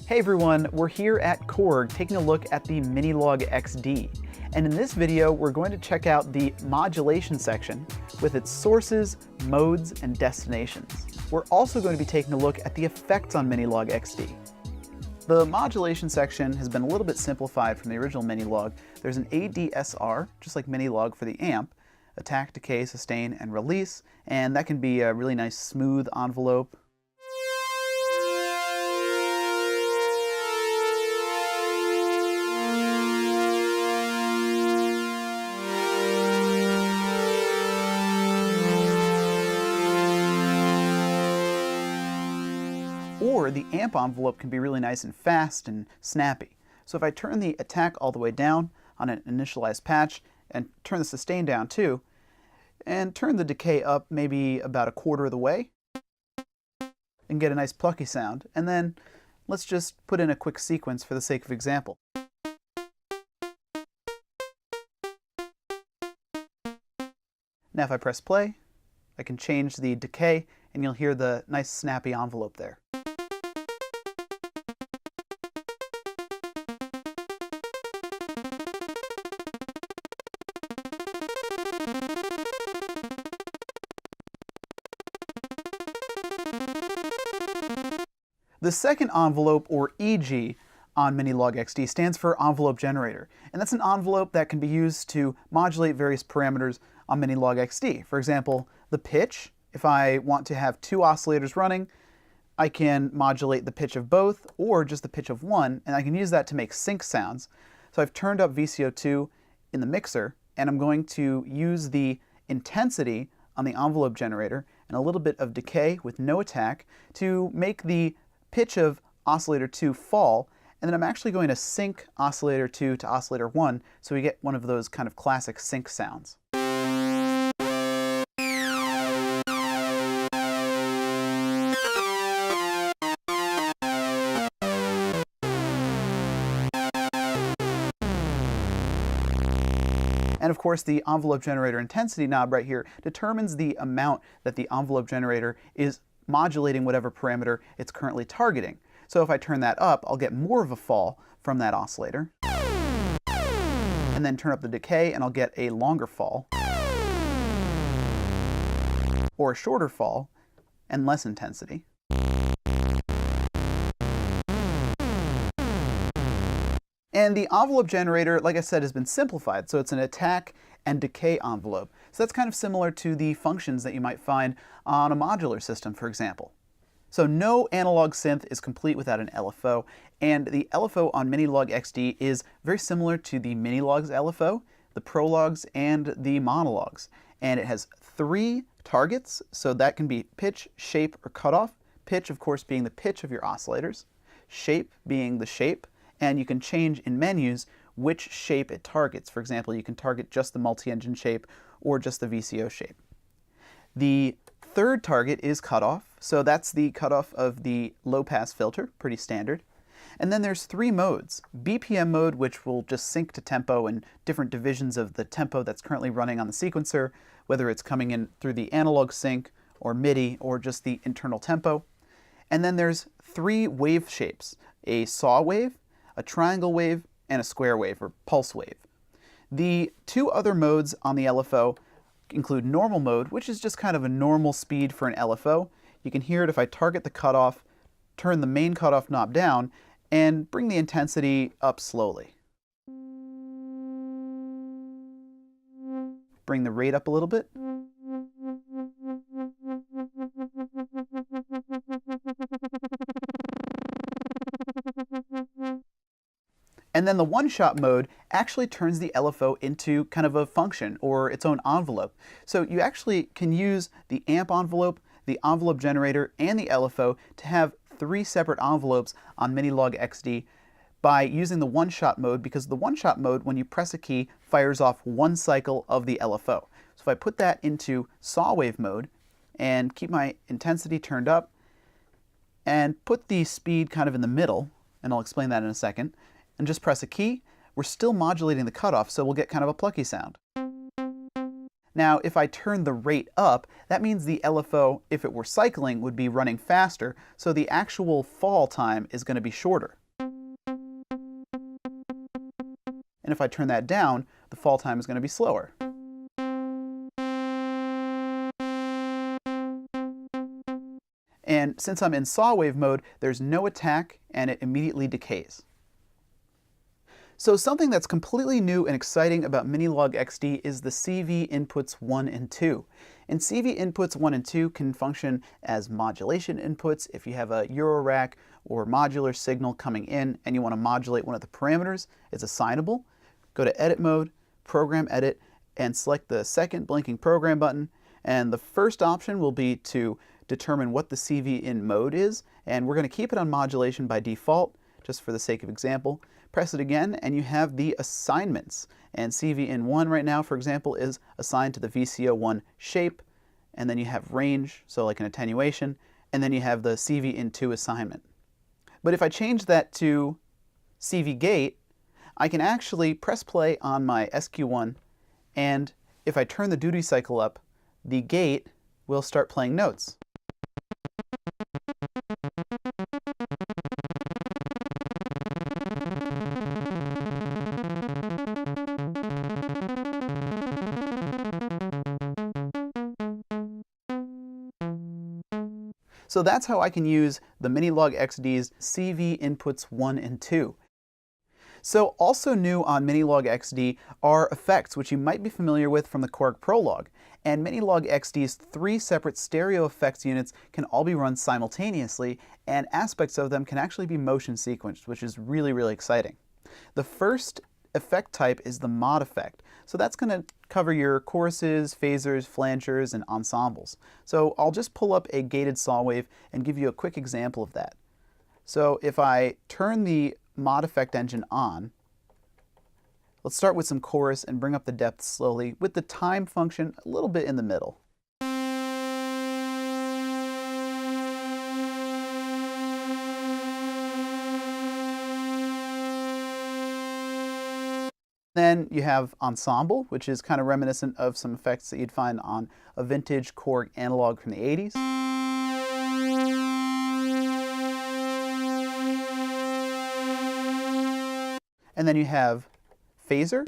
Hey everyone, we're here at Korg taking a look at the minilogue XD. And in this video, we're going to check out the modulation section with its sources, modes, and destinations. We're also going to be taking a look at the effects on minilogue XD. The modulation section has been a little bit simplified from the original minilogue. There's an ADSR, just like minilogue for the amp, attack, decay, sustain, and release, and that can be a really nice smooth envelope. Or the amp envelope can be really nice and fast and snappy. So if I turn the attack all the way down on an initialized patch and turn the sustain down too, and turn the decay up maybe about a quarter of the way, and get a nice plucky sound, and then let's just put in a quick sequence for the sake of example. Now if I press play, I can change the decay and you'll hear the nice snappy envelope there. The second envelope, or EG, on minilogue XD stands for envelope generator, and that's an envelope that can be used to modulate various parameters on minilogue XD. For example, the pitch. If I want to have two oscillators running, I can modulate the pitch of both or just the pitch of one, and I can use that to make sync sounds. So I've turned up VCO2 in the mixer, and I'm going to use the intensity on the envelope generator and a little bit of decay with no attack to make the pitch of oscillator 2 fall, and then I'm actually going to sync oscillator 2 to oscillator 1 so we get one of those kind of classic sync sounds. And of course, the envelope generator intensity knob right here determines the amount that the envelope generator is modulating whatever parameter it's currently targeting. So if I turn that up, I'll get more of a fall from that oscillator. And then turn up the decay and I'll get a longer fall. Or a shorter fall and less intensity. And the envelope generator, like I said, has been simplified, so it's an attack and decay envelope. So that's kind of similar to the functions that you might find on a modular system, for example. So no analog synth is complete without an LFO, and the LFO on minilogue XD is very similar to the minilogue's LFO, the prologues, and the monologues. And it has 3 targets, so that can be pitch, shape, or cutoff. Pitch, of course, being the pitch of your oscillators, shape being the shape, and you can change in menus which shape it targets. For example, you can target just the multi-engine shape or just the VCO shape. The third target is cutoff, so that's the cutoff of the low-pass filter, pretty standard. And then there's 3 modes. BPM mode, which will just sync to tempo and different divisions of the tempo that's currently running on the sequencer, whether it's coming in through the analog sync or MIDI or just the internal tempo. And then there's 3 wave shapes, a saw wave, a triangle wave, and a square wave, or pulse wave. The 2 other modes on the LFO include normal mode, which is just kind of a normal speed for an LFO. You can hear it if I target the cutoff, turn the main cutoff knob down, and bring the intensity up slowly. Bring the rate up a little bit. And then the one-shot mode actually turns the LFO into kind of a function or its own envelope. So you actually can use the amp envelope, the envelope generator, and the LFO to have 3 separate envelopes on minilogue XD by using the one-shot mode, because the one-shot mode, when you press a key, fires off 1 cycle of the LFO. So if I put that into saw wave mode and keep my intensity turned up and put the speed kind of in the middle, and I'll explain that in a second, and just press a key, we're still modulating the cutoff, so we'll get kind of a plucky sound. Now, if I turn the rate up, that means the LFO, if it were cycling, would be running faster, so the actual fall time is going to be shorter. And if I turn that down, the fall time is going to be slower. And since I'm in saw wave mode, there's no attack and it immediately decays. So something that's completely new and exciting about minilogue XD is the CV inputs 1 and 2. And CV inputs 1 and 2 can function as modulation inputs if you have a Eurorack or modular signal coming in and you want to modulate one of the parameters. It's assignable. Go to Edit Mode, Program Edit, and select the second blinking program button. And the first option will be to determine what the CV in mode is, and we're going to keep it on modulation by default, just for the sake of example. Press it again, and you have the assignments. And CV in 1 right now, for example, is assigned to the VCO1 shape, and then you have range, so like an attenuation, and then you have the CV in 2 assignment. But if I change that to CV gate, I can actually press play on my SQ1, and if I turn the duty cycle up, the gate will start playing notes. So that's how I can use the minilogue XD's CV inputs 1 and 2. So also new on minilogue XD are effects, which you might be familiar with from the Korg Prologue. And minilogue XD's 3 separate stereo effects units can all be run simultaneously, and aspects of them can actually be motion sequenced, which is really, really exciting. The first effect type is the mod effect. So that's going to cover your choruses, phasers, flangers, and ensembles. So I'll just pull up a gated saw wave and give you a quick example of that. So if I turn the mod effect engine on, let's start with some chorus and bring up the depth slowly with the time function a little bit in the middle. Then you have ensemble, which is kind of reminiscent of some effects that you'd find on a vintage Korg analog from the 80s. And then you have phaser.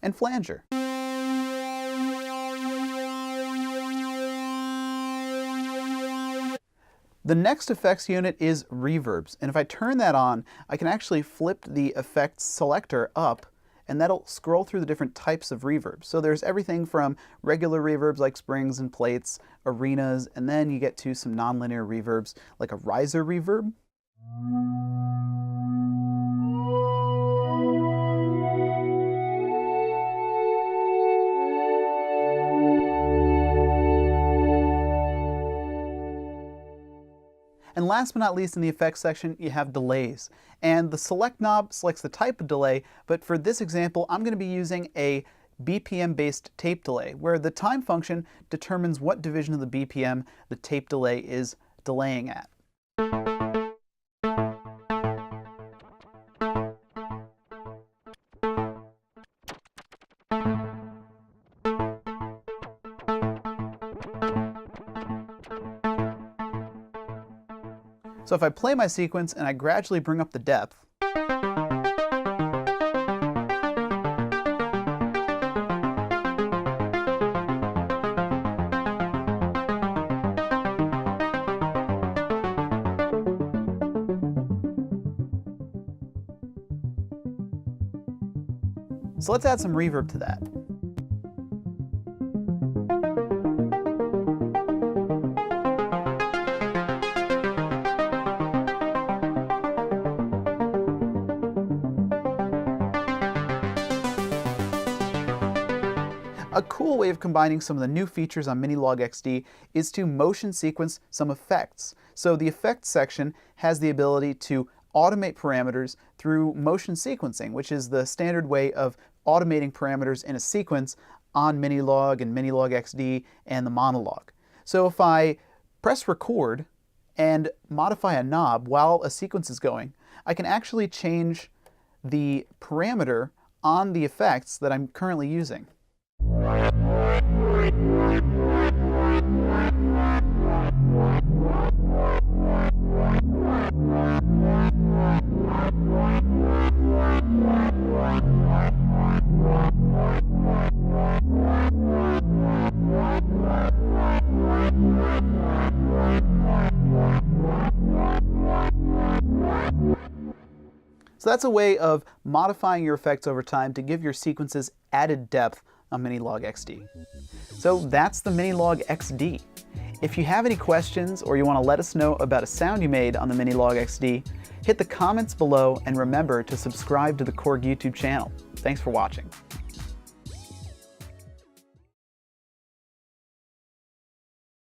And flanger. The next effects unit is reverbs, and if I turn that on, I can actually flip the effects selector up, and that'll scroll through the different types of reverbs. So there's everything from regular reverbs like springs and plates, arenas, and then you get to some nonlinear reverbs like a riser reverb. And last but not least, in the effects section, you have delays. And the select knob selects the type of delay, but for this example, I'm going to be using a BPM-based tape delay, where the time function determines what division of the BPM the tape delay is delaying at. So if I play my sequence and I gradually bring up the depth, so let's add some reverb to that. A cool way of combining some of the new features on minilogue XD is to motion sequence some effects. So the effects section has the ability to automate parameters through motion sequencing, which is the standard way of automating parameters in a sequence on minilogue and minilogue XD and the monologue. So if I press record and modify a knob while a sequence is going, I can actually change the parameter on the effects that I'm currently using. So that's a way of modifying your effects over time to give your sequences added depth on Minilogue XD. So that's the Minilogue XD. If you have any questions or you want to let us know about a sound you made on the Minilogue XD, hit the comments below and remember to subscribe to the Korg YouTube channel. Thanks for watching.